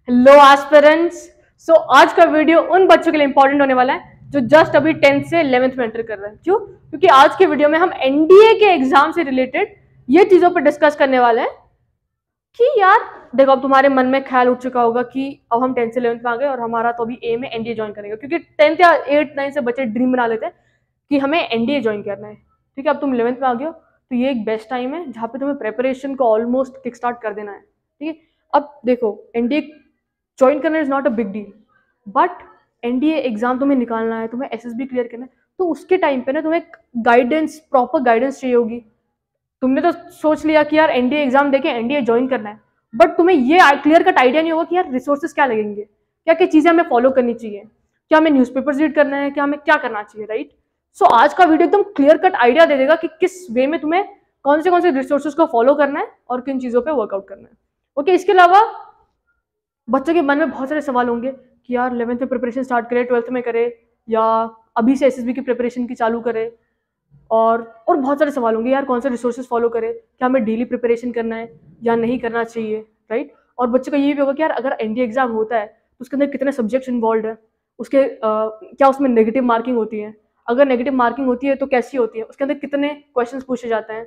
Hello aspirants. सो आज का video उन बच्चों के लिए इंपॉर्टेंट होने वाला है जो जस्ट अभी 10th से 11th में एंटर कर रहे हैं। क्यों? क्योंकि आज के वीडियो में हम एनडीए के एग्जाम से रिलेटेड ये चीजों पर डिस्कस करने वाले हैं कि यार देखो, अब तुम्हारे मन में ख्याल उठ चुका होगा कि अब हम 10th से 11th में आ गए और हमारा तो अभी एम है एनडीए ज्वाइन करेंगे, क्योंकि 10th या 8th 9th से बच्चे ड्रीम बना लेते हैं कि हमें एनडीए ज्वाइन करना है। ठीक है, अब तुम 11th में आ गए हो तो ये एक बेस्ट टाइम है जहाँ पे तुम्हें प्रेपरेशन को ऑलमोस्ट किक स्टार्ट कर देना है। ठीक है, अब देखो, एनडीए ज्वाइन करना is not a big deal, but NDA exam तुम्हें निकालना है, तुम्हें एसएसबी क्लियर करना है, तो उसके टाइम पे ना तुम्हें गाइडेंस, प्रॉपर गाइडेंस चाहिए होगी। तुमने तो सोच लिया कि यार एनडीए एग्जाम देके एनडीए ज्वाइन करना है, बट तुम्हें ये क्लियर कट आइडिया नहीं होगा कि यार रिसोर्सेज क्या लगेंगे, क्या क्या चीजें हमें फॉलो करनी चाहिए, क्या हमें न्यूज़पेपर्स रीड करना है, क्या हमें क्या करना चाहिए, राइट। सो आज का वीडियो एकदम क्लियर कट आइडिया दे देगा कि किस वे में तुम्हें कौन से रिसोर्सेज को फॉलो करना है और किन चीजों पर वर्कआउट करना है। ओके, इसके अलावा बच्चों के मन में बहुत सारे सवाल होंगे कि यार 11th में प्रिपरेशन स्टार्ट करे, 12th में करे, या अभी से एसएसबी की प्रिपरेशन की चालू करे, और बहुत सारे सवाल होंगे यार कौन से रिसोर्सेज फॉलो करें, क्या हमें डेली प्रिपरेशन करना है या नहीं करना चाहिए, राइट। और बच्चों का ये भी होगा कि यार अगर एनडीए एग्जाम होता है तो उसके अंदर कितने सब्जेक्ट्स इन्वॉल्व है, उसके क्या उसमें नेगेटिव मार्किंग होती है, अगर नेगेटिव मार्किंग होती है तो कैसी होती है, उसके अंदर कितने क्वेश्चन पूछे जाते हैं,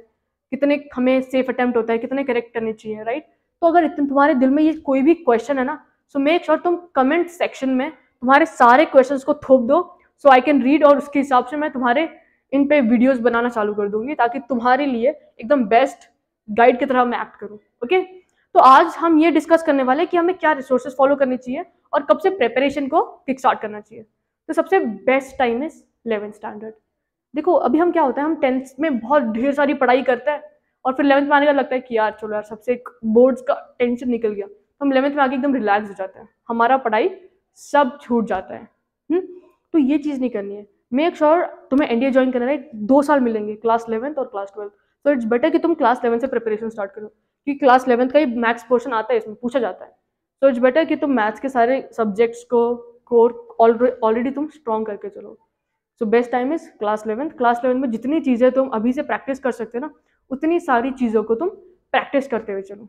कितने हमें सेफ अटेम्प्ट होता है, कितने करेक्ट करने चाहिए, राइट। तो अगर इतने तुम्हारे दिल में ये कोई भी क्वेश्चन है ना, सो मेक श्योर तुम कमेंट सेक्शन में तुम्हारे सारे क्वेश्चन को थोप दो, सो आई कैन रीड, और उसके हिसाब से मैं तुम्हारे इन पे वीडियोस बनाना चालू कर दूंगी ताकि तुम्हारे लिए एकदम बेस्ट गाइड की तरह मैं एक्ट करूं। ओके, तो आज हम ये डिस्कस करने वाले हैं कि हमें क्या रिसोर्सेज फॉलो करनी चाहिए और कब से प्रिपरेशन को किक स्टार्ट करना चाहिए। तो सबसे best time is 11th standard. देखो, अभी हम क्या होता है, हम 10th में बहुत ढेर सारी पढ़ाई करते हैं और फिर 11th में आने का लगता है कि यार चलो यार सबसे बोर्ड्स का टेंशन निकल गया, तो हम 11th में आके एकदम रिलैक्स हो जाते हैं, हमारा पढ़ाई सब छूट जाता है। तो ये चीज़ नहीं करनी है। मेक श्योर तुम्हें एनडीए ज्वाइन करना है, 2 साल मिलेंगे, क्लास 11th और क्लास 12th। तो इट्स बेटर कि तुम क्लास 11th से प्रिपरेशन स्टार्ट करो, क्योंकि क्लास 11th का ही मैथ्स पोर्शन आता है, इसमें पूछा जाता है। तो इट्स बेटर कि तुम मैथ्स के सारे सब्जेक्ट्स को कोर ऑलरेडी तुम स्ट्रॉन्ग करके चलो। So best time is class 11th। Class 11th में जितनी चीज़ें तुम अभी से प्रैक्टिस कर सकते हो ना, उतनी सारी चीज़ों को तुम प्रैक्टिस करते हुए चलो।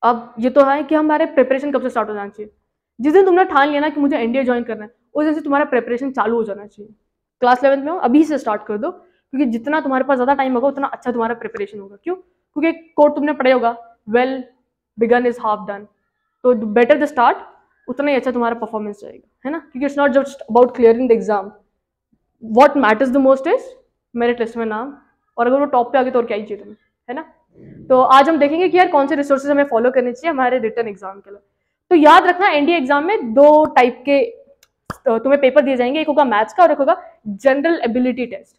अब ये तो है कि हमारे प्रिपरेशन कब से स्टार्ट हो जाना चाहिए, जिस दिन तुमने ठान लिया ना कि मुझे एनडीए ज्वाइन करना है, उस दिन से तुम्हारा प्रिपरेशन चालू हो जाना चाहिए। क्लास 11th में हो, अभी से स्टार्ट कर दो, क्योंकि जितना तुम्हारे पास ज़्यादा टाइम होगा उतना अच्छा तुम्हारा प्रिपरेशन होगा। क्यों? क्योंकि कोड तुमने पढ़ा होगा, well begun is half done. तो बेटर द स्टार्ट, उतना ही अच्छा तुम्हारा परफॉर्मेंस रहेगा, है ना। क्योंकि it's not just about clearing the exam, what matters the most is merit list में नाम, और अगर वो टॉप पे आ गए तो और क्या ही चाहिए तुम्हें, है ना। तो आज हम देखेंगे कि यार कौन से रिसोर्सेज हमें फॉलो करने चाहिए हमारे रिटर्न एग्जाम के लिए। तो याद रखना, एनडीए एग्जाम में 2 टाइप के तुम्हें पेपर दिए जाएंगे, एक होगा मैथ्स का और एक होगा general ability test.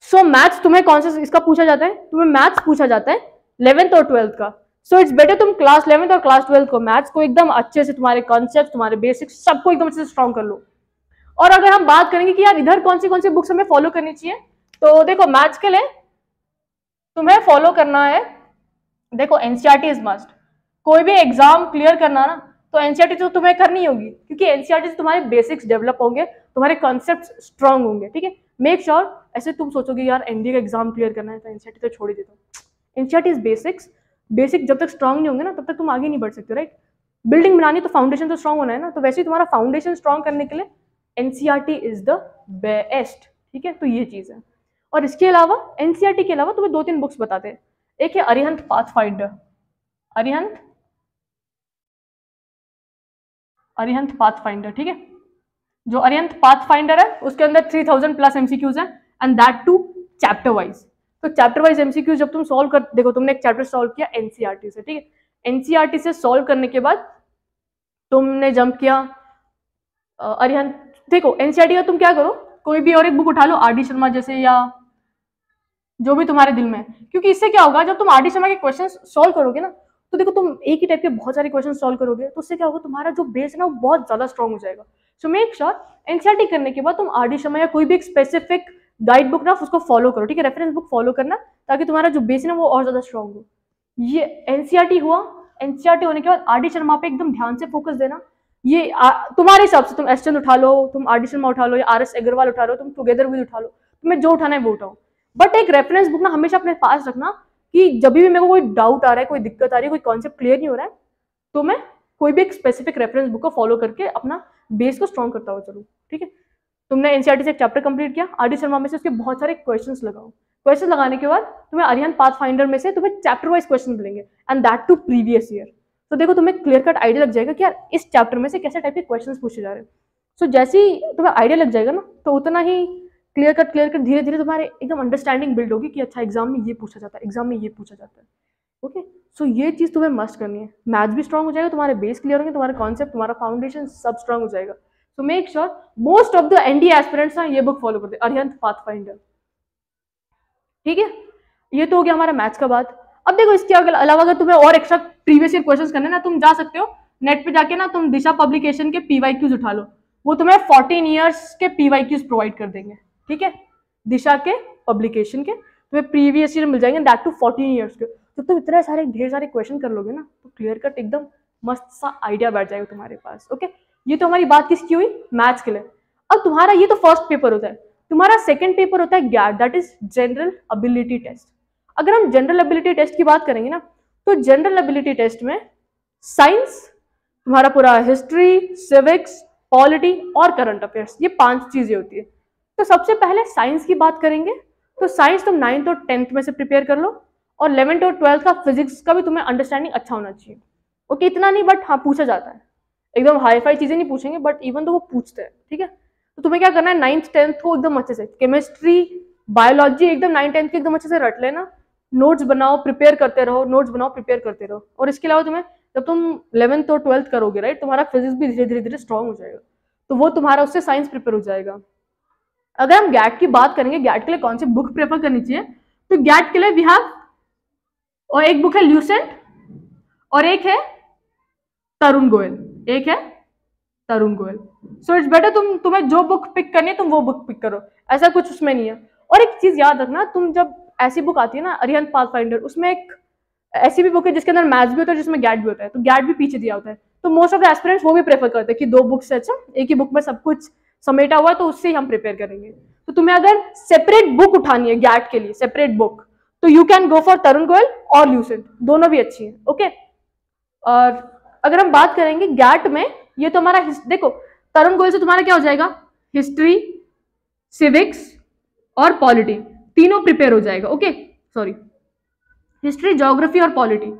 So maths तुम्हें कौन सा इसका पूछा जाता है, तुम्हें मैथ्स पूछा जाता है 11th और 12th का। सो इट्स बेटर तुम क्लास 11th और क्लास 12th को मैथ्स को एकदम अच्छे से, तुम्हारे कॉन्सेप्ट, तुम्हारे बेसिक्स सबको एकदम अच्छे से स्ट्रॉन्ग कर लो। और अगर हम बात करेंगे कि यार इधर कौन सी बुक्स हमें फॉलो करनी चाहिए, तो देखो मैथ्स के लिए तुम्हें फॉलो करना है, देखो एनसीईआरटी इज मस्ट। कोई भी एग्जाम क्लियर करना ना, तो एनसीईआरटी तो तुम्हें करनी होगी, क्योंकि एनसीईआरटी से तुम्हारे बेसिक्स डेवलप होंगे, तुम्हारे कॉन्सेप्ट स्ट्रांग होंगे। ठीक है, मेक श्योर ऐसे तुम सोचोगे यार एनडीए का एग्जाम क्लियर करना है तो एनसीईआरटी तो छोड़ ही देता हूँ। एनसीईआरटी इज बेसिक्स, बेसिक जब तक स्ट्रांग नहीं होंगे ना तब तक तुम आगे नहीं बढ़ सकते, राइट। बिल्डिंग बनानी तो फाउंडेशन तो स्ट्रांग होना है ना, तो वैसे ही तुम्हारा फाउंडेशन स्ट्रांग करने के लिए एनसीईआरटी इज द बेस्ट। ठीक है, तो ये चीज है। और इसके अलावा एनसीईआरटी के अलावा तुम्हें 2-3 बुक्स बताते हैं। एक है अरिहंत पाथफाइंडर, अरिहंत पाथफाइंडर। ठीक है, जो अरिहंत पाथफाइंडर है उसके अंदर 3000+ एमसीक्यूज है, and that too chapter wise. तो चैप्टर वाइज एमसीक्यूज जब तुम सॉल्व कर, देखो तुमने एक चैप्टर सॉल्व किया एनसीईआरटी से, ठीक है, एनसीईआरटी से सॉल्व करने के बाद तुमने जंप किया अरिहंत। देखो एनसीईआरटी का तुम क्या करो, कोई भी और एक बुक उठा लो, आर डी शर्मा जैसे, या जो भी तुम्हारे दिल में, क्योंकि इससे क्या होगा, जब तुम आर डी शर्मा के क्वेश्चन सॉल्व करोगे ना, तो देखो तुम एक ही टाइप के बहुत सारे क्वेश्चन सॉल्व करोगे, तो उससे क्या होगा, तुम्हारा जो बेस है ना वो बहुत ज्यादा स्ट्रॉन्ग हो जाएगा। सो मेक श्योर एनसीईआरटी करने के बाद तुम आर डी शर्मा या कोई भी एक स्पेसिफिक गाइड बुक ना उसको फॉलो करो, ठीक है, रेफरेंस बुक फॉलो करना, ताकि तुम्हारा जो बेस है ना वो और ज्यादा स्ट्रॉन्ग हो। ये एनसीईआरटी हुआ। एनसीईआरटी होने के बाद आर डी शर्मा पे एकदम ध्यान से फोकस देना। ये तुम्हारे हिसाब से, तुम एस उठा लो, तुम आर डी शर्मा उठा लो, या आर एस अग्रवाल उठा लो, तुम टुगेदर विद उठा लो, तुम्हें जो उठाना है वो उठाओ। बट एक रेफरेंस बुक ना हमेशा अपने पास रखना, कि जब भी मेरे को कोई डाउट आ रहा है, कोई दिक्कत आ रही है, कोई कॉन्सेप्ट क्लियर नहीं हो रहा है, तो मैं कोई भी एक स्पेसिफिक रेफरेंस बुक को फॉलो करके अपना बेस को स्ट्रॉन्ग करता हुआ चलो, ठीक है। तुमने एनसीईआरटी से एक चैप्टर कंप्लीट किया, आरडी शर्मा में से उसके बहुत सारे क्वेश्चंस लगाओ। क्वेश्चन लगाने के बाद तुम्हें अरिहंत पाथफाइंडर में से तुम्हें चैप्टर वाइज क्वेश्चन मिलेंगे, and that too previous year. तो देखो तुम्हें क्लियर कट आइडिया लग जाएगा कि यार इस चैप्टर में से कैसे टाइप के क्वेश्चंस पूछे जा रहे हैं। सो जैसे ही तुम्हें आइडिया लग जाएगा ना, तो उतना ही क्लियर कट धीरे धीरे तुम्हारे एकदम अंडरस्टैंडिंग बिल्ड होगी कि अच्छा एग्जाम में ये पूछा जाता है, एग्जाम में ये पूछा जाता है। ओके, सो ये चीज़ तुम्हें मस्ट करनी है। मैथ्स भी स्ट्रांग हो जाएगा, तुम्हारे बेस क्लियर होंगे, तुम्हारा कॉन्सेप्ट, तुम्हारा फाउंडेशन सब स्ट्रांग हो जाएगा। तो make sure most of the NDA aspirants ना ये बुक फॉलो करते हैं, अरिहंत पाथफाइंडर, ठीक है। ये तो हो गया हमारा मैथ्स का बात। अब देखो इसके अलावा अगर तुम्हें और एक्स्ट्रा प्रीवियस ईयर क्वेश्चंस करने ना, तुम जा सकते हो नेट पे जाके ना, तुम दिशा पब्लिकेशन के पीवाईक्यूज उठा लो, वो तुम्हें 14 ईयर्स के पीवाईक्यूज प्रोवाइड कर देंगे, ठीक है। दिशा के पब्लिकेशन के तुम्हें प्रीवियस ईयर मिल जाएंगे, दैट टू 14 ईयर्स के। तो तुम इतने सारे ढेर सारे क्वेश्चन कर लोगे ना, तो क्लियर कट एकदम मस्त सा आइडिया बैठ जाएगा तुम्हारे पास। ओके, ये तो हमारी बात किसकी हुई, मैथ्स के लिए। अब तुम्हारा ये तो फर्स्ट पेपर होता है, तुम्हारा सेकंड पेपर होता है GAT, that is general ability test. अगर हम जनरल एबिलिटी टेस्ट की बात करेंगे ना, तो जनरल एबिलिटी टेस्ट में साइंस, तुम्हारा पूरा हिस्ट्री, सिविक्स, पॉलिटी और करंट अफेयर्स, ये 5 चीजें होती है। तो सबसे पहले साइंस की बात करेंगे, तो साइंस तुम 9th और 10th में से प्रिपेयर कर लो, और 11th और 12th का फिजिक्स का भी तुम्हें अंडरस्टैंडिंग अच्छा होना चाहिए। ओके, इतना नहीं, बट हाँ पूछा जाता है, एकदम हाई फाई चीजें नहीं पूछेंगे, बट इवन तो वो पूछते हैं, ठीक है। तो तुम्हें क्या करना है, 9th 10th को एकदम अच्छे से, केमिस्ट्री, बायोलॉजी एकदम 9th 10th के एकदम अच्छे से रट लेना, नोट्स बनाओ, प्रिपेयर करते रहो, नोट्स बनाओ, प्रिपेयर करते रहो। और इसके अलावा तुम्हें जब तुम 11th और 12th करोगे, राइट, तुम्हारा फिजिक्स भी धीरे धीरे स्ट्रॉन्ग हो जाएगा, तो वो तुम्हारा उससे साइंस प्रिपेयर हो जाएगा। अगर हम गैट की बात करेंगे, गैट के लिए कौन सी बुक प्रेफर करनी चाहिए, तो गैट के लिए वी हैव, और एक बुक है ल्यूसेंट, और एक है तरुण गोयल, एक है तरुण गोयल। सो इट्स बेटर तुम्हें जो बुक पिक करनी है तुम वो बुक पिक करो, ऐसा कुछ उसमें नहीं है। और एक चीज याद रखना, तुम जब ऐसी बुक आती है ना, अरिहंत पाथफाइंडर, उसमें एक ऐसी भी बुक है जिसके अंदर मैथ्स भी होता है, जिसमें गैट भी होता है, तो गैट भी पीछे दिया होता है। तो मोस्ट ऑफ द एस्पिरेंट्स वो भी प्रेफर करते हैं कि 2 बुक से अच्छा एक ही बुक में सब कुछ समेटा हुआ है, तो उससे ही हम प्रिपेयर करेंगे। तो तुम्हें अगर सेपरेट बुक उठानी है गैट के लिए, सेपरेट बुक, तो यू कैन गो फॉर तरुण गोयल और ल्यूसेंट, दोनों भी अच्छी है। ओके, और अगर हम बात करेंगे गैट में, ये तो हमारा देखो तरुण गोयल से तुम्हारा क्या हो जाएगा, हिस्ट्री, सिविक्स और पॉलिटी तीनों प्रिपेयर हो जाएगा। ओके, सॉरी, हिस्ट्री, ज्योग्राफी और पॉलिटी।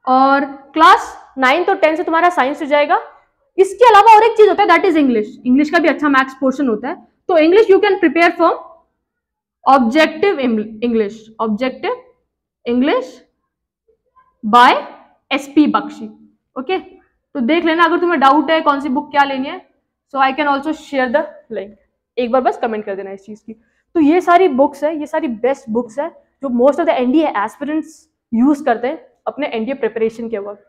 और क्लास 9th और 10th से तुम्हारा साइंस हो जाएगा। इसके अलावा और एक चीज होता है, दैट इज इंग्लिश। इंग्लिश का भी अच्छा मैथ्स पोर्शन होता है, तो English you can prepare from objective English, objective English by SP Bakshi. Okay, तो देख लेना अगर तुम्हें डाउट है कौन सी बुक क्या लेनी है, so I can also share the link, एक बार बस कमेंट कर देना इस चीज की। तो ये सारी बुक्स है, ये सारी बेस्ट बुक्स है जो most of the NDA aspirants use करते हैं अपने एनडीए प्रिपरेशन के वक्त।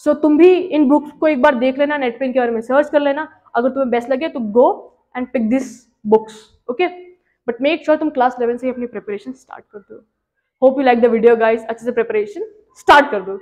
सो तुम भी इन बुक्स को एक बार देख लेना, नेट पे इनके बारे में सर्च कर लेना, अगर तुम्हें बेस्ट लगे तो go and pick this books. Okay, but make sure तुम क्लास 11 से ही अपनी प्रिपरेशन स्टार्ट कर दो। Hope you like the video guys, अच्छे से प्रिपरेशन स्टार्ट कर दो।